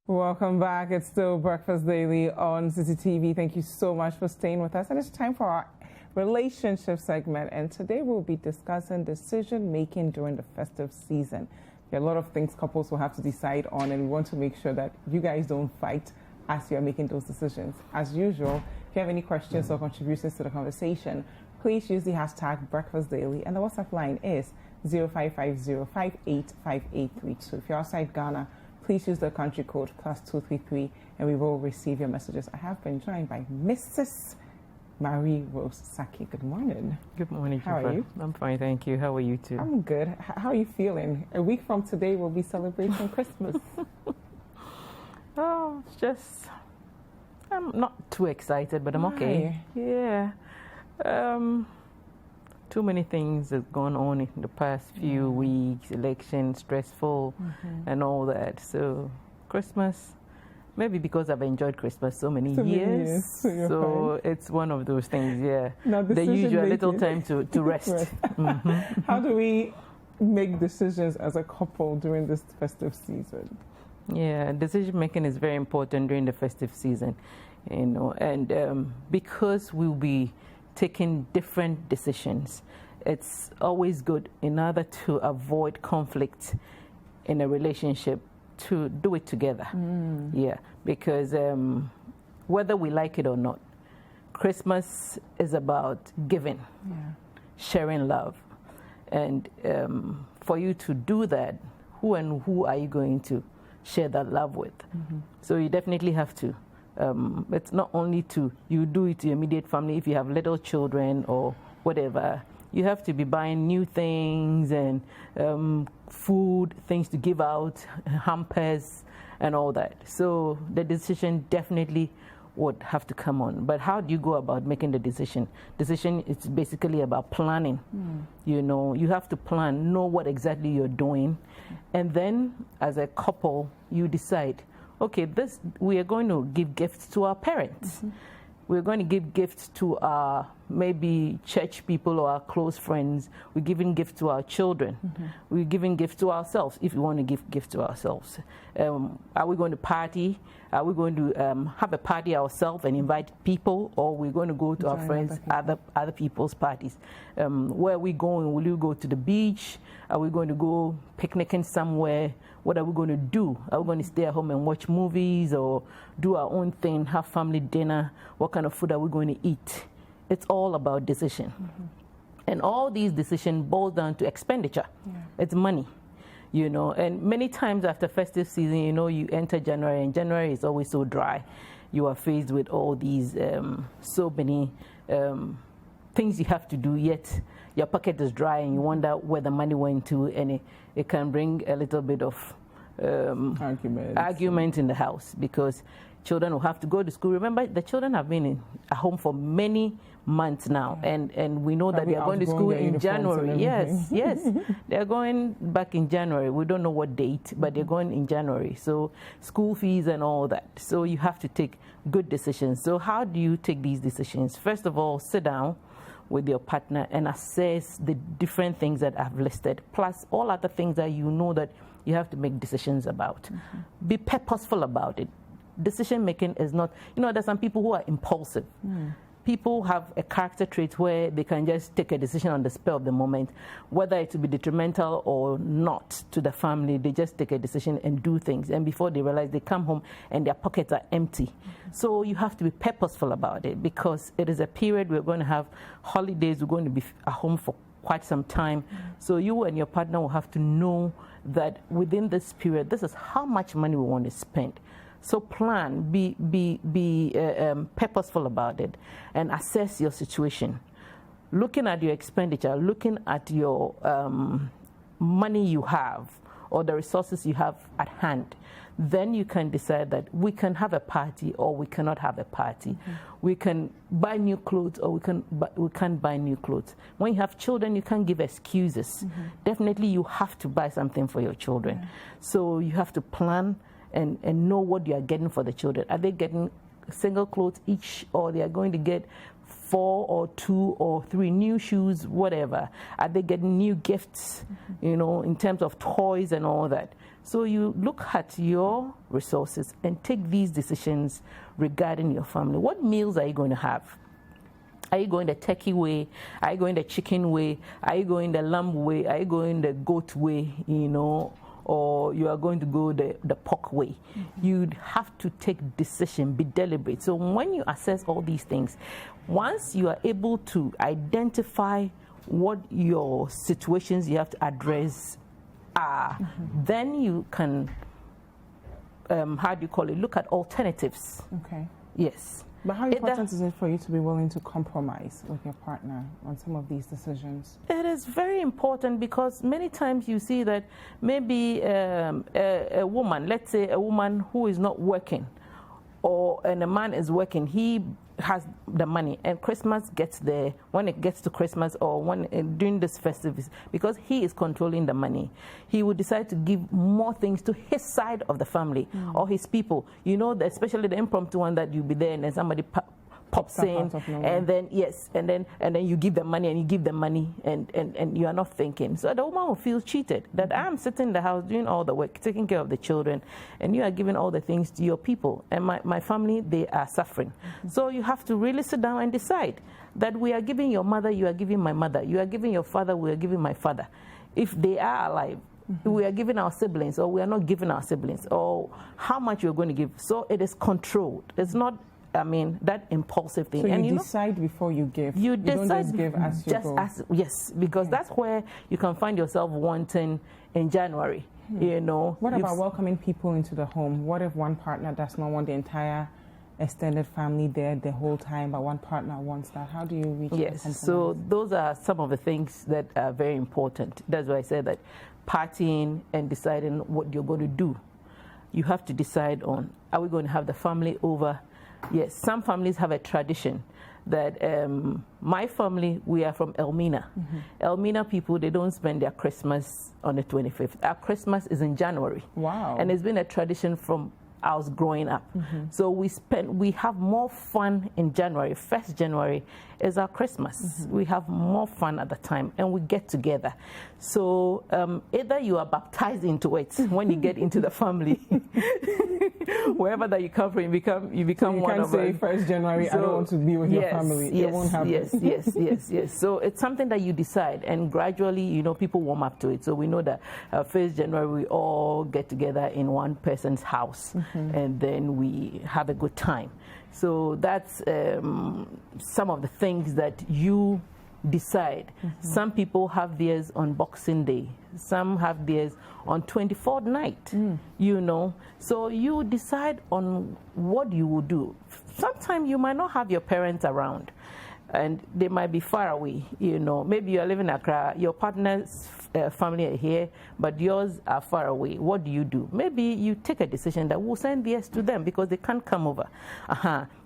Welcome back. It's still Breakfast Daily on CCTV. Thank you so much for staying with us. And it's time for our relationship segment. And today we'll be discussing decision making during the festive season. There are a lot of things couples will have to decide on, and we want to make sure that you guys don't fight as you're making those decisions. As usual, if you have any questions or contributions to the conversation, please use the hashtag Breakfast Daily. And the WhatsApp line is 0550585832. If you're outside Ghana, please use the country code +233 and we will receive your messages. I have been joined by Mrs. Marie-Rose Sackey. Good morning. Good morning, How are you? I'm fine, thank you. How are you too? I'm good. How are you feeling? A week from today, we'll be celebrating Christmas. Oh, it's just, I'm not too excited, but I'm okay. Yeah. Too many things have gone on in the past few weeks, election, stressful, and all that. So Christmas, maybe because I've enjoyed Christmas so many years. So it's one of those things, yeah. Now, the usual little time to rest. How do we make decisions as a couple during this festive season? Yeah, decision making is very important during the festive season, you know, and because we'll be taking different decisions, it's always good in order to avoid conflict in a relationship to do it together. Yeah, because whether we like it or not, Christmas is about giving, sharing love, and for you to do that, who are you going to share that love with? So you definitely have to. It's not only you do it to your immediate family. If you have little children or whatever, you have to be buying new things and food, things to give out, hampers and all that. So the decision definitely would have to come on. But how do you go about making the decision? Decision is basically about planning. You know, you have to plan, know what exactly you're doing, and then as a couple, you decide, okay, we are going to give gifts to our parents. We're going to give gifts to our maybe church people or our close friends. We're giving gifts to our children. We're giving gifts to ourselves if we want to give gifts to ourselves. Are we going to party? Are we going to have a party ourselves and invite people, or we're going to go to our friends' other people's parties? Where are we going? Will you go to the beach? Are we going to go picnicking somewhere? What are we going to do? Are we going to stay at home and watch movies or do our own thing, have family dinner? What kind of food are we going to eat? It's all about decision. And all these decisions boil down to expenditure. It's money, you know. And many times after festive season, you know, you enter January, and January is always so dry. You are faced with all these so many things you have to do, yet your pocket is dry and you wonder where the money went to, and it can bring a little bit of argument in the house because children will have to go to school. Remember, the children have been at home for many months now, and we know that they are going to school in January. Yes, they're going back in January. We don't know what date, but they're going in January. So school fees and all that. So you have to take good decisions. So how do you take these decisions? First of all, sit down with your partner and assess the different things that I've listed, plus all other things that you know that you have to make decisions about. Be purposeful about it. Decision making is not, you know, there's some people who are impulsive. People have a character trait where they can just take a decision on the spur of the moment, whether it will be detrimental or not to the family. They just take a decision and do things, and before they realize, they come home and their pockets are empty. So you have to be purposeful about it, because it is a period we're going to have holidays. We're going to be at home for quite some time. So you and your partner will have to know that within this period, this is how much money we want to spend. So plan, be purposeful about it, and assess your situation. Looking at your expenditure, looking at your money you have or the resources you have at hand, then you can decide that we can have a party or we cannot have a party. We can buy new clothes or we can't buy new clothes. When you have children, you can't give excuses. Definitely you have to buy something for your children. So you have to plan and know what you are getting for the children. Are they getting single clothes each, or they are going to get 4 or 2 or 3 new shoes, whatever? Are they getting new gifts, in terms of toys and all that? So you look at your resources and take these decisions regarding your family. What meals are you going to have? Are you going the turkey way? Are you going the chicken way? Are you going the lamb way? Are you going the goat way, or you are going to go the pork way? You'd have to take decision, be deliberate. So when you assess all these things, once you are able to identify what your situations you have to address are, then you can, look at alternatives. Okay. Yes. But how important is it for you to be willing to compromise with your partner on some of these decisions? It is very important, because many times you see that maybe a woman, let's say a woman who is not working, and a man is working, he has the money, and Christmas gets there. When it gets to Christmas or during this festivities, because he is controlling the money, he would decide to give more things to his side of the family or his people. Especially the impromptu one that you'll be there and then somebody pops in, and then and then you give them money, and you give them money, and you are not thinking. So the woman will feel cheated, that I'm sitting in the house doing all the work, taking care of the children, and you are giving all the things to your people, and my family, they are suffering. So you have to really sit down and decide that we are giving your mother, you are giving my mother, you are giving your father, we are giving my father. If they are alive, we are giving our siblings, or we are not giving our siblings, or how much you're going to give. So it is controlled. It's not that impulsive thing. So you decide before you give. You don't just give as you go. Yes, because that's where you can find yourself wanting in January. What about welcoming people into the home? What if one partner does not want the entire extended family there the whole time, but one partner wants that? How do you reach that compromise? So those are some of the things that are very important. That's why I said that partying and deciding what you're going to do. You have to decide on, are we going to have the family over? Yes, some families have a tradition that my family, we are from Elmina. Elmina people, they don't spend their Christmas on the 25th. Our Christmas is in January. Wow. And it's been a tradition from I was growing up. So we have more fun in January. 1st January is our Christmas. We have more fun at the time, and we get together. So either you are baptized into it when you get into the family, wherever that you come from, you become one of us. You can't say 1st January, I don't want to be with your family. It won't happen. Yes. So it's something that you decide, and gradually, people warm up to it. So we know that 1st January, we all get together in one person's house, and then we have a good time. So that's some of the things that you decide. Some people have theirs on Boxing Day. Some have theirs on 24th night, So you decide on what you will do. Sometimes you might not have your parents around, and they might be far away, Maybe you're living in Accra, your partner's family are here, but yours are far away. What do? Maybe you take a decision that we'll send theirs to them because they can't come over.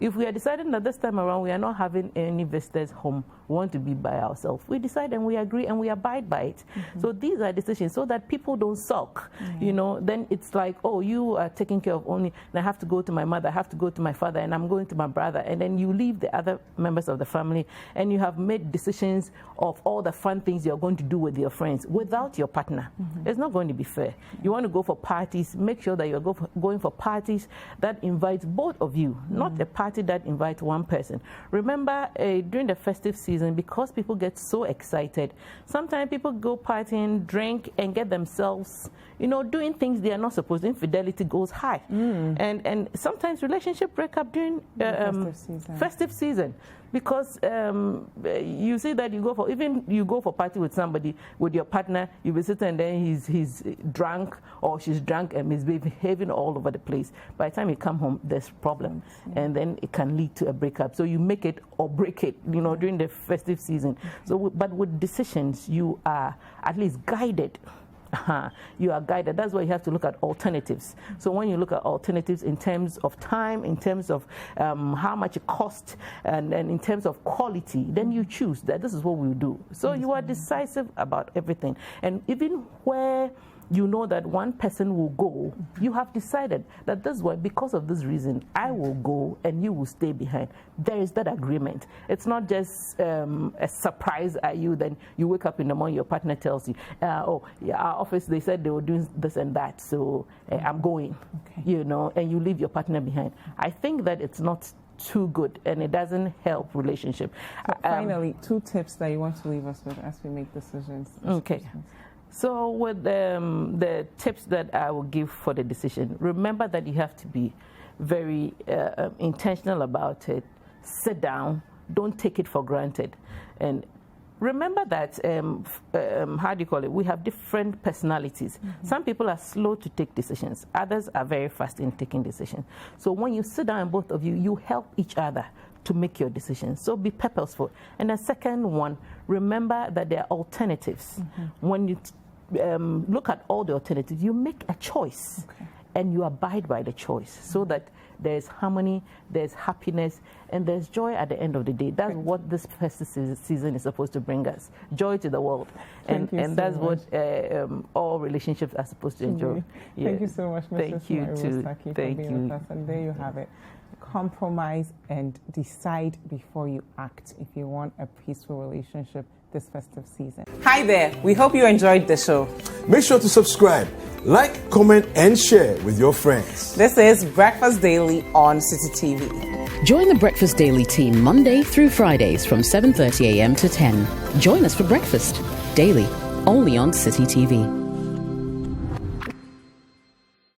If we are deciding that this time around we are not having any visitors home, we want to be by ourselves, we decide and we agree and we abide by it. So these are decisions so that people don't sulk. Then it's like, oh, you are taking care of only, and I have to go to my mother, I have to go to my father, and I'm going to my brother, and then you leave the other members of the family, and you have made decisions of all the fun things you're going to do with your friends without your partner. It's not going to be fair. You want to go for parties, make sure that you're going for parties that invites both of you, not a party that invites one person. Remember, during the festive season, because people get so excited, sometimes people go partying, drink, and get themselves, doing things they are not supposed to. Infidelity goes high. And sometimes relationships break up during festive season. Because you see that you go for party with somebody, with your partner, you be sitting and then he's drunk or she's drunk and misbehaving all over the place. By the time you come home, there's problems, and then it can lead to a breakup. So you make it or break it, during the festive season. So, but with decisions, you are at least guided. You are guided. That's why you have to look at alternatives. So when you look at alternatives in terms of time, in terms of how much it costs, and in terms of quality, then you choose that this is what we'll do. So you are decisive about everything. And even where you know that one person will go, you have decided that this way, because of this reason, I will go and you will stay behind. There is that agreement. It's not just a surprise at you, then you wake up in the morning, your partner tells you, oh, yeah, our office, they said they were doing this and that, so I'm going, you know, and you leave your partner behind. I think that it's not too good, and it doesn't help relationship. So finally, 2 tips that you want to leave us with as we make decisions. Okay. So with the tips that I will give for the decision, remember that you have to be very intentional about it. Sit down. Don't take it for granted. And remember that, how do you call it? We have different personalities. Some people are slow to take decisions. Others are very fast in taking decisions. So when you sit down, both of you, you help each other to make your decisions. So be purposeful. And the second one, remember that there are alternatives. When you look at all the alternatives, you make a choice and you abide by the choice so that there's harmony, there's happiness, and there's joy at the end of the day. That's what this festive season is supposed to bring us, joy to the world. And that's what all relationships are supposed to enjoy. Yeah. Thank you so much, Mrs. Marie-Rose Sackey, for being with us. And there you have it. Compromise and decide before you act if you want a peaceful relationship this festive season. Hi there. We hope you enjoyed the show. Make sure to subscribe, like, comment, and share with your friends. This is Breakfast Daily on City TV. Join the Breakfast Daily team Monday through Fridays from 7:30 a.m. to 10. Join us for breakfast daily, only on City TV.